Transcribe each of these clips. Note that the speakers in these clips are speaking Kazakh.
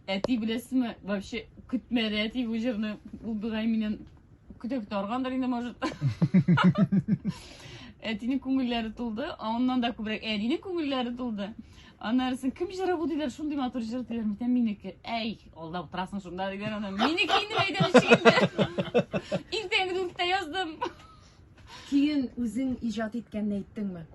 Әти білесіңі, вообще күтмеді әти бұл жеріне ұлдығай менен күтіп тұрғандар енді может. Әтінің көңіллері тұлды, оннан да көбірек әдінің көңіллері тұлды. Анарысын кім жыры бұл дейлер, шундай матур жыр дейлер, метен менекі, әй, олда бұтырасың шунда дейлер, менекі енді мәйден ішігінде. Иртеңгі дүртте яздым. Кейін өзің ижат еткенін айттың мı?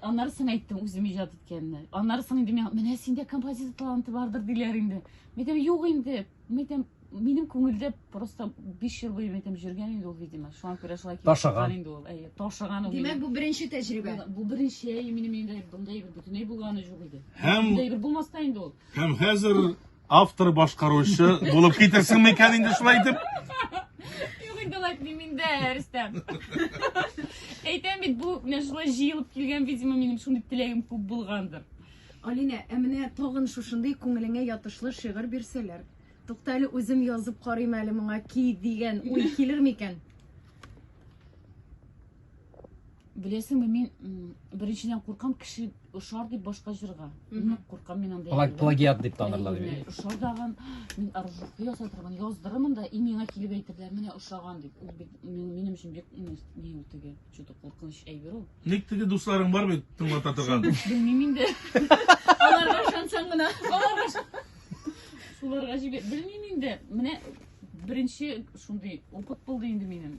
Анарысын айттым өзім ижат еткенini. Анарысын енді мен сенде композитор таланты бардыр дейлер енді. Метем yok енді, метем менің көңілде просто 5 жыл бойы метем жүрген енді ол видимо. Шуан көре шылай Ташыған енді ол. Ташыған ол. Демек бұл бірінші тәжірибе. Бұл бірінші менің енді бұндай бір бүтіней болғаны жоқ еді. Hem Бұндай бір болмаста енді ол. hem hazır автор башкаруучу болуп кетерсиң мекен инде шулай деп. Yok енді олай менде Рүстем. Әйтем бит бұл мен шулай жиылып келген видимо менің шундай тілегім көп болғандыр. Алина, әміне тағын шушындай көңіліңе ятышлы шиғыр берселер. Тоқтайлы өзім yazып қарайым әлі мұңа ки деген ой келер мекен? Білесің бе, мен біріншіден қорқам кіші ұшар деп башқа жырға. Қорқам мен андай. Плагиат деп танырлады. Ұшардаған, мен аржуқы ясатырған, яздырымын да, имеңа келіп әйтірдер, міне ұшаған деп. Менің үшін бек не өтіге, жүді қорқыныш әйбер ол. Нектеге достарың бар бе тыңлата тұрған? Білмеймін де. Аларға шансаң мұна. Соларға жібер. Білмеймін де, міне бірінші шундай опыт болды енді менің.